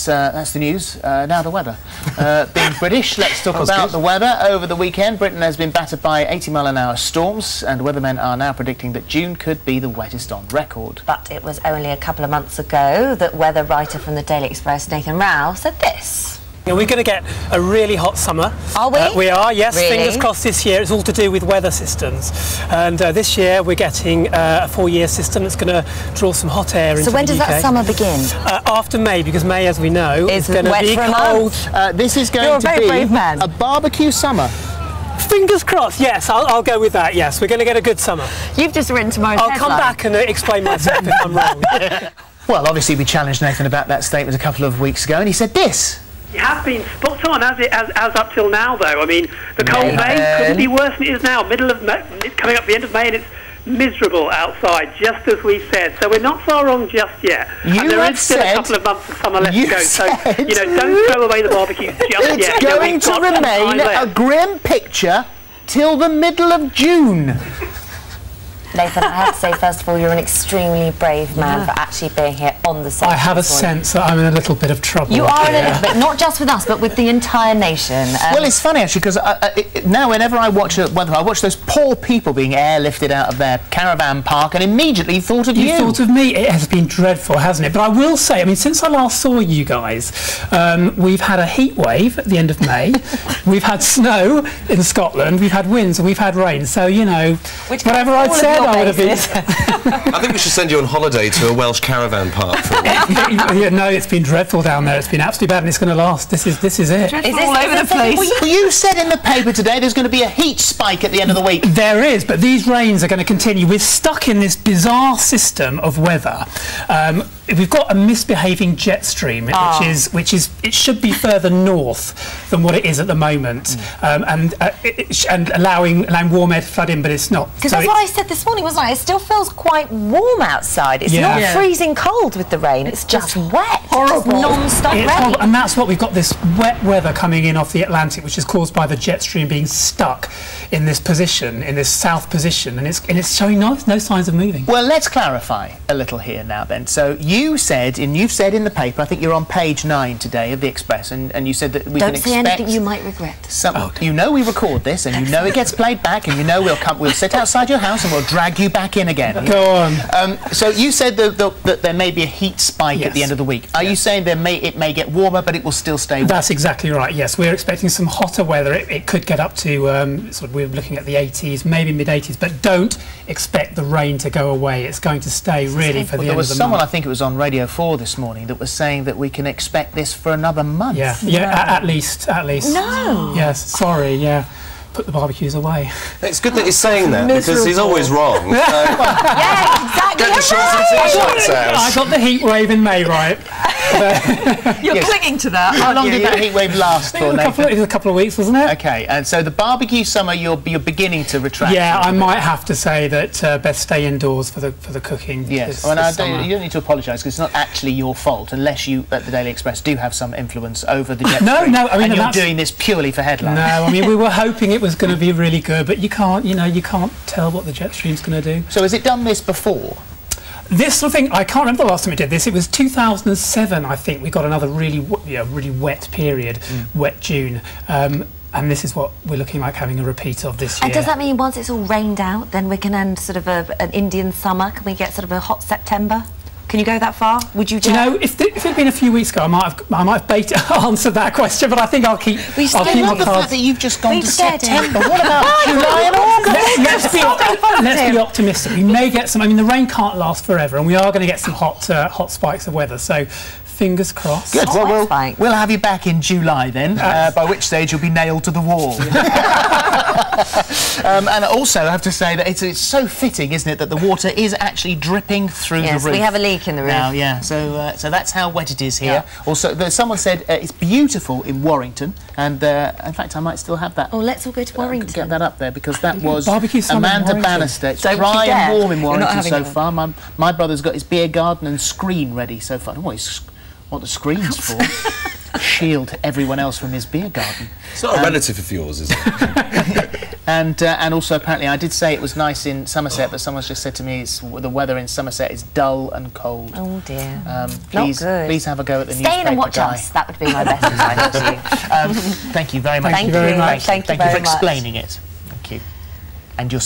that's the news. Now the weather. Being British, let's talk about the weather. Over the weekend, Britain has been battered by 80-mile-an-hour storms, and weathermen are now predicting that June could be the wettest on record. But it was only a couple of months ago that weather writer from the Daily Express, Nathan Rao, said this. We're going to get a really hot summer. Are we? We are, yes. Really? Fingers crossed this year. It's all to do with weather systems. And this year we're getting a 4-year system that's going to draw some hot air into the UK. So when does that summer begin? After May, because May, as we know, is going to be cold. This is going to be a barbecue summer. Fingers crossed, yes, I'll go with that, yes. We're going to get a good summer. You've just written tomorrow's headline. I'll come back and explain myself if I'm wrong. Well, obviously we challenged Nathan about that statement a couple of weeks ago, and he said this. It has been spot on as up till now, though. I mean, the cold May couldn't be worse than it is now. Middle of May, coming up the end of May, and it's miserable outside, just as we said. So we're not far wrong just yet. And there is still a couple of months of summer left to go. So, you know, don't throw away the barbecue just yet. It's going to remain a grim picture till the middle of June. Nathan, I have to say, first of all, you're an extremely brave man for actually being here on the set. I have a sense that I'm in a little bit of trouble. You are in a little bit, not just with us, but with the entire nation. Well, it's funny, actually, because now whenever I watch weather, I watch those poor people being airlifted out of their caravan park and immediately thought of you. You thought of me. It has been dreadful, hasn't it? But I will say, I mean, since I last saw you guys, we've had a heat wave at the end of May. We've had snow in Scotland. We've had winds and we've had rain. So, you know, whatever I'd said, I would have been. I think we should send you on holiday to a Welsh caravan park. Yeah, no, it's been dreadful down there. It's been absolutely bad, and it's going to last. This is it. Is this all over the place? Well, you said in the paper today there's going to be a heat spike at the end of the week. There is, but these rains are going to continue. We're stuck in this bizarre system of weather. We've got a misbehaving jet stream, which is it should be further north than what it is at the moment, and allowing warm air to flood in, but it's not. Because that's what I said this morning, wasn't it? It still feels quite warm outside. It's not freezing cold with the rain. It's just wet. Horrible. Non-stop rain. Horrible. And that's what we've got, this wet weather coming in off the Atlantic, which is caused by the jet stream being stuck in this position, in this south position, and it's showing no signs of moving. Well, let's clarify a little here now then. So you've said in the paper, I think you're on page 9 today of the Express, and you said that we can expect... Don't say anything you might regret. You know we record this, and you know it gets played back, and you know we'll sit outside your house and we'll drag you back in again. Go on. So you said that there may be a heat spike at the end of the week. Are you saying it may get warmer, but it will still stay wet? That's exactly right, yes. We're expecting some hotter weather. It could get up to, we're looking at the 80s, maybe mid-80s, but don't expect the rain to go away. It's going to stay really for the end of the month. There was someone, I think it was on Radio 4 this morning, that was saying that we can expect this for another month. Yeah, at least. No! Yes, sorry, yeah. Put the barbecues away. It's good that he's saying that, because he's always wrong. Yeah, exactly. Get the shorts and t-shirts out. I got the heat wave in May, right? You're clinging to that. How long did that heat wave last for, Nathan? It was a couple of weeks, wasn't it? Okay, and so the barbecue summer, you're beginning to retract. Yeah, I might have to say that best stay indoors for the cooking. Yes, well, you don't need to apologise, because it's not actually your fault, unless you at the Daily Express do have some influence over the jet stream. No, I mean, and you're doing this purely for headlines. No, I mean, we were hoping it was going to be really good, but you can't tell what the jet stream's going to do. So has it done this before? This sort of thing, I can't remember the last time it did this. It was 2007, I think. We got another really wet period, wet June. And this is what we're looking like having a repeat of this year. And does that mean once it's all rained out, then we can end sort of an Indian summer? Can we get sort of a hot September? Can you go that far? Would you? Do you know, if it had been a few weeks ago, I might have answered that question, but I think I'll keep. I love the fact that you've just gone to September. What about July and August? Let's be optimistic. We may get some. I mean, the rain can't last forever, and we are going to get some hot spikes of weather. So, fingers crossed. Good. Well, we'll have you back in July then, by which stage you'll be nailed to the wall. And also, I have to say that it's so fitting, isn't it, that the water is actually dripping through the roof. Yes, we have a leak in the roof. Now, yeah, so that's how wet it is here. Yeah. Also, someone said it's beautiful in Warrington, and in fact, I might still have that. Oh, let's all go to Warrington. Get that up there, because that was Amanda Bannister. It's dry and warm in Warrington so far. My brother's got his beer garden and screen ready so far. I don't know what the screen's for. shield everyone else from his beer garden. It's not a relative of yours, is it? And also apparently I did say it was nice in Somerset, but someone's just said to me the weather in Somerset is dull and cold. Oh dear. Please have a go at the newspaper guy. Stay in and watch us. That would be my best advice to you. Thank you very much. Thank you very much. Thank you for explaining it. Thank you. And you're